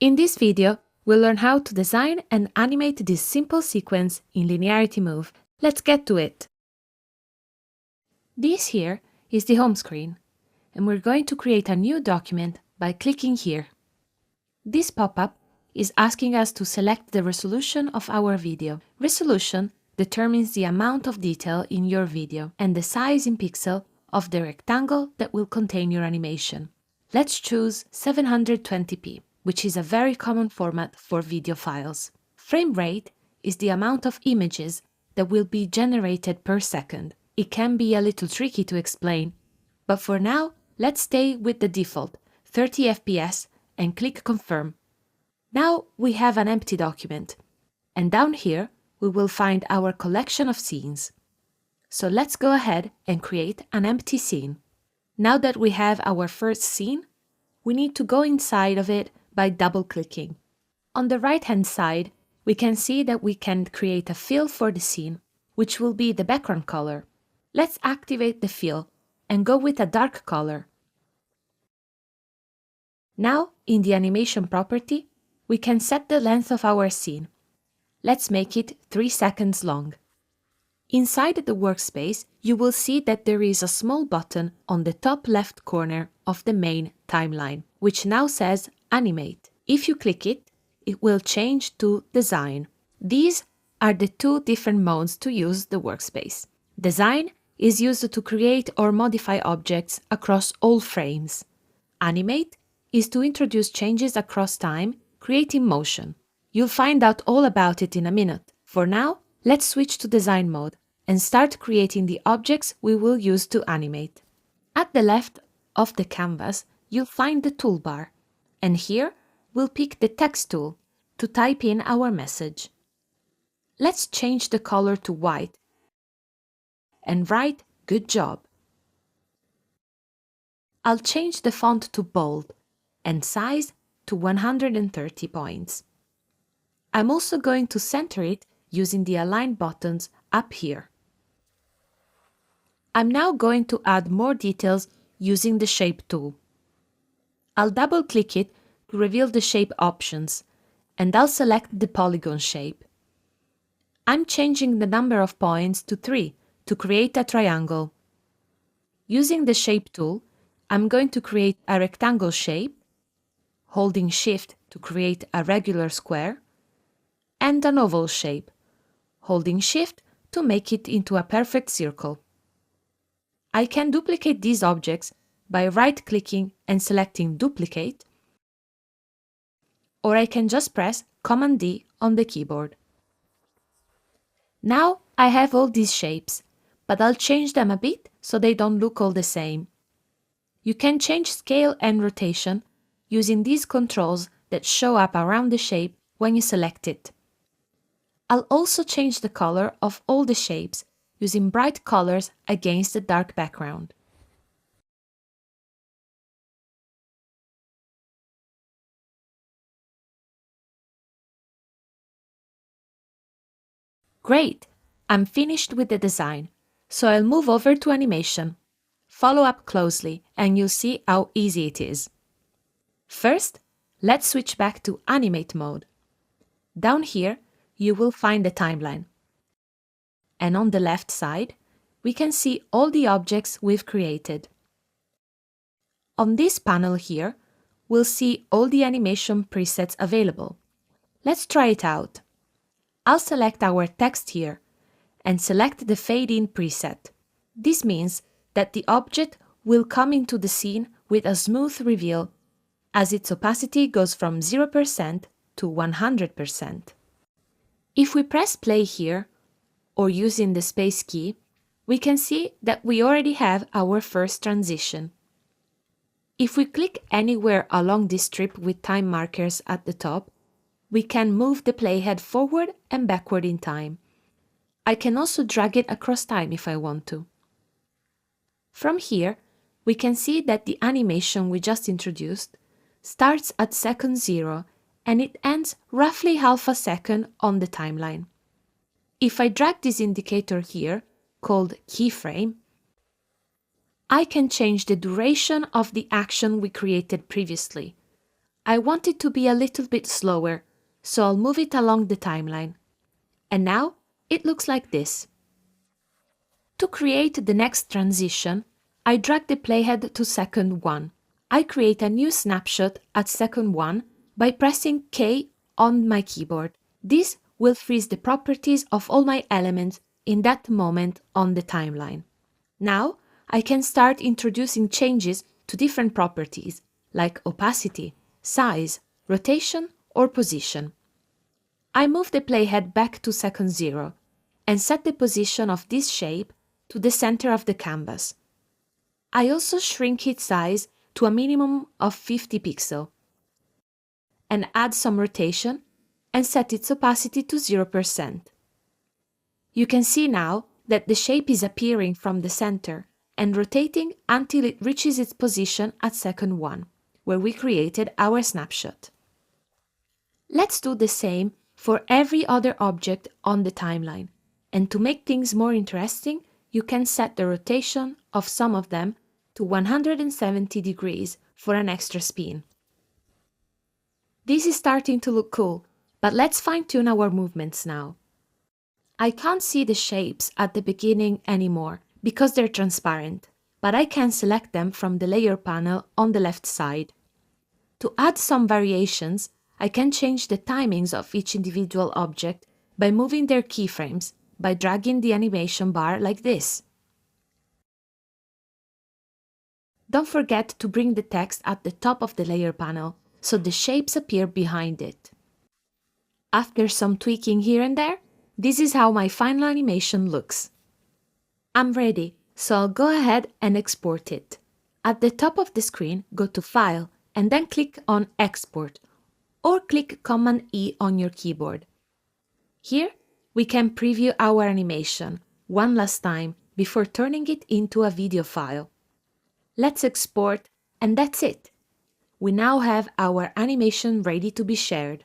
In this video, we'll learn how to design and animate this simple sequence in Linearity Move. Let's get to it. This here is the home screen, and we're going to create a new document by clicking here. This pop-up is asking us to select the resolution of our video. Resolution determines the amount of detail in your video and the size in pixel of the rectangle that will contain your animation. Let's choose 720p, which is a very common format for video files. Frame rate is the amount of images that will be generated per second. It can be a little tricky to explain, but for now, let's stay with the default, 30 FPS, and click Confirm. Now we have an empty document, and down here we will find our collection of scenes. So let's go ahead and create an empty scene. Now that we have our first scene, we need to go inside of it by double-clicking. On the right-hand side, we can see that we can create a fill for the scene, which will be the background color. Let's activate the fill and go with a dark color. Now, in the animation property, we can set the length of our scene. Let's make it 3 seconds long. Inside the workspace, you will see that there is a small button on the top left corner of the main timeline, which now says Animate. If you click it, it will change to Design. These are the two different modes to use the workspace. Design is used to create or modify objects across all frames. Animate is to introduce changes across time, creating motion. You'll find out all about it in a minute. For now, let's switch to Design mode and start creating the objects we will use to animate. At the left of the canvas, you'll find the toolbar, and here we'll pick the text tool to type in our message. Let's change the color to white and write "Good job." I'll change the font to bold and size to 130 points. I'm also going to center it using the Align buttons up here. I'm now going to add more details using the Shape tool. I'll double-click it to reveal the shape options, and I'll select the polygon shape. I'm changing the number of points to 3 to create a triangle. Using the Shape tool, I'm going to create a rectangle shape, holding Shift to create a regular square, and an oval shape, holding Shift to make it into a perfect circle. I can duplicate these objects by right-clicking and selecting Duplicate, or I can just press Command-D on the keyboard. Now I have all these shapes, but I'll change them a bit so they don't look all the same. You can change scale and rotation using these controls that show up around the shape when you select it. I'll also change the color of all the shapes using bright colors against the dark background. Great! I'm finished with the design, so I'll move over to animation. Follow up closely and you'll see how easy it is. First, let's switch back to Animate mode. Down here, you will find the timeline. And on the left side, we can see all the objects we've created. On this panel here, we'll see all the animation presets available. Let's try it out. I'll select our text here and select the Fade In preset. This means that the object will come into the scene with a smooth reveal, as its opacity goes from 0% to 100%. If we press play here, or using the space key, we can see that we already have our first transition. If we click anywhere along this strip with time markers at the top, we can move the playhead forward and backward in time. I can also drag it across time if I want to. From here, we can see that the animation we just introduced starts at second 0 and it ends roughly half a second on the timeline. If I drag this indicator here, called keyframe, I can change the duration of the action we created previously. I want it to be a little bit slower, so I'll move it along the timeline. And now it looks like this. To create the next transition, I drag the playhead to second 1. I create a new snapshot at second 1 by pressing K on my keyboard. This will freeze the properties of all my elements in that moment on the timeline. Now I can start introducing changes to different properties like opacity, size, rotation, or position. I move the playhead back to second 0 and set the position of this shape to the center of the canvas. I also shrink its size to a minimum of 50 pixels and add some rotation and set its opacity to 0%. You can see now that the shape is appearing from the center and rotating until it reaches its position at second 1, where we created our snapshot. Let's do the same for every other object on the timeline, and to make things more interesting, you can set the rotation of some of them to 170 degrees for an extra spin. This is starting to look cool, but let's fine-tune our movements now. I can't see the shapes at the beginning anymore because they're transparent, but I can select them from the layer panel on the left side. To add some variations, I can change the timings of each individual object by moving their keyframes by dragging the animation bar like this. Don't forget to bring the text at the top of the layer panel so the shapes appear behind it. After some tweaking here and there, this is how my final animation looks. I'm ready, so I'll go ahead and export it. At the top of the screen, go to File and then click on Export, or click Command E on your keyboard. Here, we can preview our animation one last time before turning it into a video file. Let's export, and that's it. We now have our animation ready to be shared.